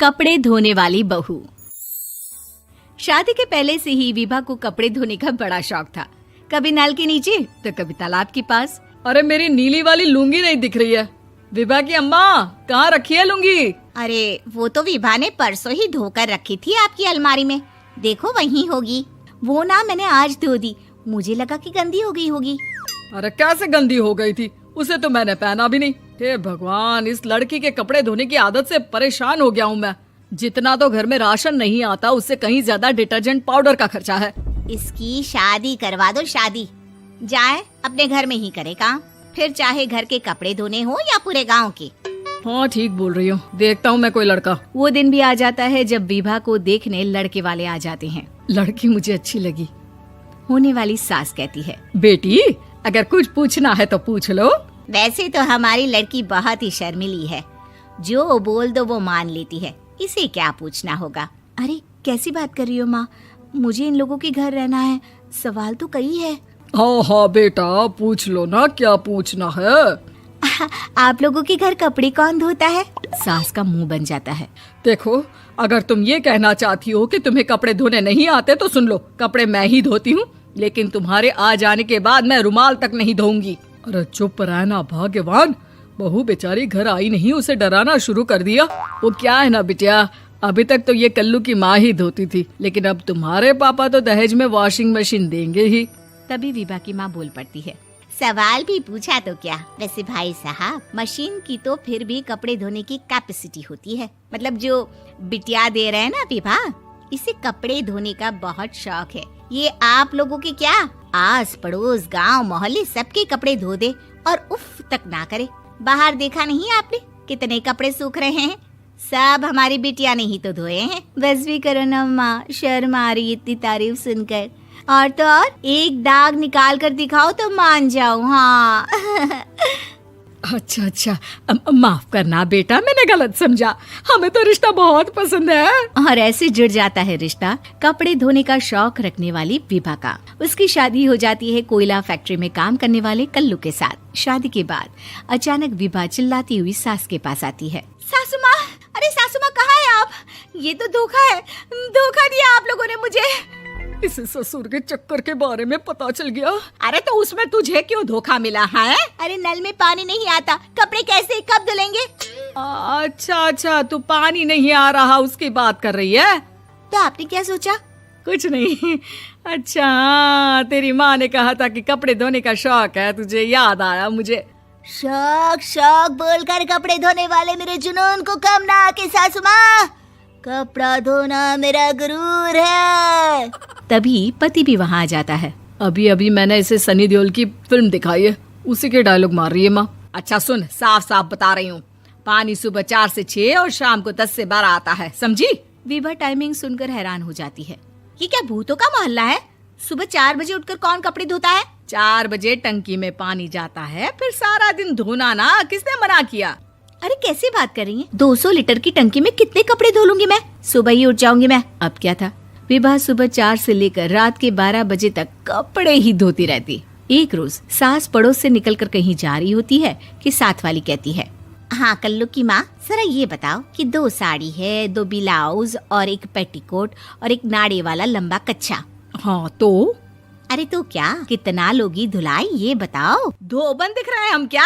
कपड़े धोने वाली बहू। शादी के पहले से ही विभा को कपड़े धोने का बड़ा शौक था। कभी नल के नीचे तो कभी तालाब के पास। अरे मेरी नीली वाली लुंगी नहीं दिख रही है। विभा की अम्मा, कहाँ रखी है लुंगी? अरे वो तो विभा ने परसों ही धोकर रखी थी आपकी अलमारी में, देखो वहीं होगी। वो ना मैंने आज धो दी, मुझे लगा कि गंदी हो गई होगी। अरे कैसे गंदी हो गई थी? उसे तो मैंने पहना भी नहीं। हे भगवान, इस लड़की के कपड़े धोने की आदत से परेशान हो गया हूँ मैं। जितना तो घर में राशन नहीं आता, उससे कहीं ज्यादा डिटर्जेंट पाउडर का खर्चा है। इसकी शादी करवा दो, शादी जाए अपने घर में ही करे काम, फिर चाहे घर के कपड़े धोने हो या पूरे गांव के। हाँ ठीक बोल रही हूँ, देखता हूँ मैं कोई लड़का। वो दिन भी आ जाता है जब विभा को देखने लड़के वाले आ जाते हैं। लड़की मुझे अच्छी लगी। होने वाली सास कहती है, बेटी अगर कुछ पूछना है तो पूछ लो। वैसे तो हमारी लड़की बहुत ही शर्मीली है, जो बोल दो वो मान लेती है, इसे क्या पूछना होगा। अरे कैसी बात कर रही हो माँ, मुझे इन लोगों के घर रहना है, सवाल तो कई है। हाँ हाँ बेटा, पूछ लो ना, क्या पूछना है। आप लोगों के घर कपड़े कौन धोता है? सास का मुंह बन जाता है। देखो, अगर तुम ये कहना चाहती हो कि तुम्हें कपड़े धोने नहीं आते तो सुन लो, कपड़े मैं ही धोती हूँ, लेकिन तुम्हारे आ जाने के बाद मैं रुमाल तक नहीं धोऊंगी। अरे चुप रहना भाग्यवान, बहू बेचारी घर आई नहीं, उसे डराना शुरू कर दिया। वो क्या है ना बिटिया, अभी तक तो ये कल्लू की माँ ही धोती थी, लेकिन अब तुम्हारे पापा तो दहेज में वॉशिंग मशीन देंगे ही। तभी विभा की माँ बोल पड़ती है, सवाल भी पूछा तो क्या। वैसे भाई साहब, मशीन की तो फिर भी कपड़े धोने की कैपेसिटी होती है। मतलब जो बिटिया दे रहे हैं ना विभा, इसे कपड़े धोने का बहुत शौक है। ये आप लोगों के क्या, आस पड़ोस गांव मोहल्ले सबके कपड़े धो दे और उफ तक ना करे। बाहर देखा नहीं आपने कितने कपड़े सूख रहे हैं? सब हमारी बिटिया ने ही तो धोए हैं। बस भी करो ना माँ, शर्म आ रही इतनी तारीफ सुनकर। और तो और एक दाग निकाल कर दिखाओ तो मान जाऊं। हाँ अच्छा, माफ करना बेटा, मैंने गलत समझा। हमें तो रिश्ता बहुत पसंद है। और ऐसे जुड़ जाता है रिश्ता कपड़े धोने का शौक रखने वाली विभा का। उसकी शादी हो जाती है कोयला फैक्ट्री में काम करने वाले कल्लू के साथ। शादी के बाद अचानक विभा चिल्लाती हुई सास के पास आती है। सासू माँ, अरे सासू माँ कहाँ है आप? ये तो धोखा है, धोखा दिया आप लोगों ने मुझे। इसे ससुर के चक्कर के बारे में पता चल गया। अरे तो उसमें तुझे क्यों धोखा मिला है? अरे नल में पानी नहीं आता, कपड़े कैसे कब धुलेंगे? अच्छा, तू पानी नहीं आ रहा उसकी बात कर रही है। तो आपने क्या सोचा? कुछ नहीं। अच्छा, तेरी माँ ने कहा था कि कपड़े धोने का शौक है तुझे, याद आया मुझे। शौक बोलकर कपड़े धोने वाले मेरे जुनून को कम ना आके सासू माँ, कपड़ा धोना मेरा गुरूर है। तभी पति भी वहाँ आ जाता है। अभी मैंने इसे सनी देओल की फिल्म दिखाई है, उसी के डायलॉग मार रही है माँ। अच्छा सुन, साफ साफ बता रही हूँ, पानी सुबह 4 से 6 और शाम को 10 से 12 आता है, समझी? विभा टाइमिंग सुनकर हैरान हो जाती है। ये क्या भूतों का मोहल्ला है? सुबह 4 बजे उठकर कौन कपड़े धोता है? 4 बजे टंकी में पानी जाता है, फिर सारा दिन धोना ना, किसने मना किया? अरे कैसी बात कर रही हैं? 200 लीटर की टंकी में कितने कपड़े धो लूंगी मैं? सुबह ही उठ जाऊंगी मैं। अब क्या था, विभा सुबह 4 से लेकर रात के 12 बजे तक कपड़े ही धोती रहती। एक रोज सास पड़ोस से निकलकर कहीं जा रही होती है कि साथ वाली कहती है, हाँ कल्लू की माँ, जरा ये बताओ कि 2 साड़ी है, 2 ब्लाउज और एक पेटीकोट और एक नाड़े वाला लंबा कच्छा। हाँ तो? अरे तो क्या, कितना लोगी धुलाई ये बताओ। धोबन दिख रहे हैं हम क्या?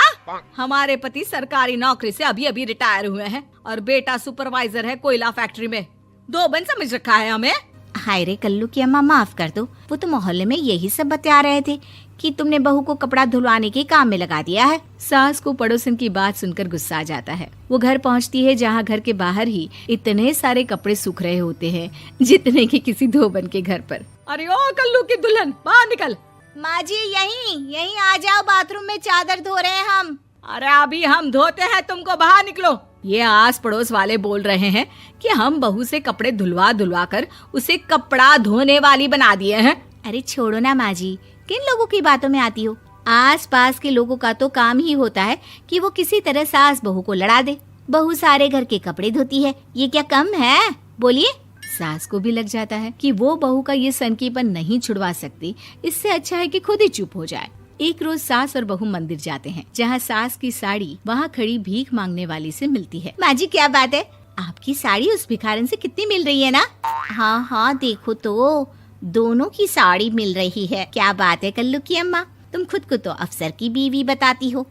हमारे पति सरकारी नौकरी से अभी रिटायर हुए हैं और बेटा सुपरवाइजर है कोयला फैक्ट्री में। धोबन समझ रखा है हमें? हाय रे कल्लू की अम्मा, माफ कर दो, वो तो मोहल्ले में यही सब बता रहे थे कि तुमने बहू को कपड़ा धुलवाने के काम में लगा दिया है। सास को पड़ोसन की बात सुनकर गुस्सा आ जाता है। वो घर पहुंचती है जहां घर के बाहर ही इतने सारे कपड़े सूख रहे होते हैं जितने कि किसी धोबन के घर पर। अरे ओ कल्लू की दुल्हन, बाहर निकल। माँ जी यहीं आ जाओ, बाथरूम में चादर धो रहे हैं हम। अरे अभी हम धोते हैं, तुमको बाहर निकलो। ये आस पड़ोस वाले बोल रहे हैं कि हम बहू से कपड़े धुलवा कर उसे कपड़ा धोने वाली बना दिए हैं। अरे छोड़ो ना माँ जी, किन लोगों की बातों में आती हो? आस पास के लोगों का तो काम ही होता है कि वो किसी तरह सास बहू को लड़ा दे। बहू सारे घर के कपड़े धोती है, ये क्या कम है? बोलिए। सास को भी लग जाता है कि वो बहू का ये सनकीपन नहीं छुड़वा सकती, इससे अच्छा है कि खुद ही चुप हो जाए। एक रोज सास और बहू मंदिर जाते हैं, जहाँ सास की साड़ी वहाँ खड़ी भीख मांगने वाली से मिलती है। माँ जी क्या बात है, आपकी साड़ी उस भिखारन से कितनी मिल रही है ना? हाँ हाँ देखो तो, दोनों की साड़ी मिल रही है। क्या बात है कल्लू की अम्मा, तुम खुद को तो अफसर की बीवी बताती हो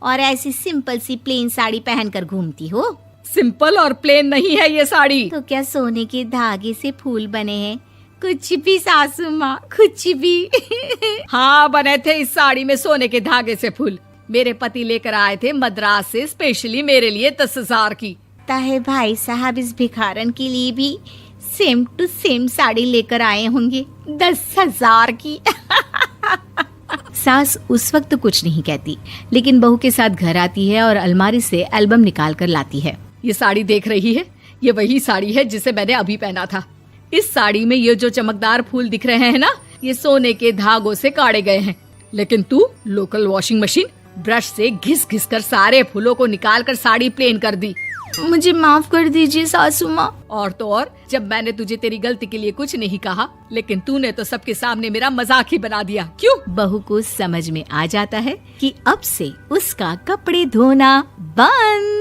और ऐसी सिंपल सी प्लेन साड़ी पहनकर घूमती हो। सिंपल और प्लेन नहीं है ये साड़ी। तो क्या सोने के धागे से फूल बने हैं? कुछ भी सासू माँ, कुछ भी। हाँ बने थे इस साड़ी में सोने के धागे से फूल। मेरे पति लेकर आए थे मद्रास से स्पेशली मेरे लिए 10,000 की। ताहे भाई साहब इस भिखारन के लिए भी सेम टू सेम साड़ी लेकर आए होंगे 10,000 की। सास उस वक्त तो कुछ नहीं कहती, लेकिन बहू के साथ घर आती है और अलमारी से एल्बम निकाल कर लाती है। ये साड़ी देख रही है, ये वही साड़ी है जिसे मैंने अभी पहना था। इस साड़ी में ये जो चमकदार फूल दिख रहे हैं ना, ये सोने के धागों से काढ़े गए हैं। लेकिन तू लोकल वॉशिंग मशीन ब्रश से घिस घिस कर सारे फूलों को निकाल कर साड़ी प्लेन कर दी। मुझे माफ कर दीजिए सासू माँ। और तो और, जब मैंने तुझे तेरी गलती के लिए कुछ नहीं कहा, लेकिन तूने तो सबके सामने मेरा मजाक ही बना दिया। क्यों? बहू को समझ में आ जाता है कि अब से उसका कपड़े धोना बंद।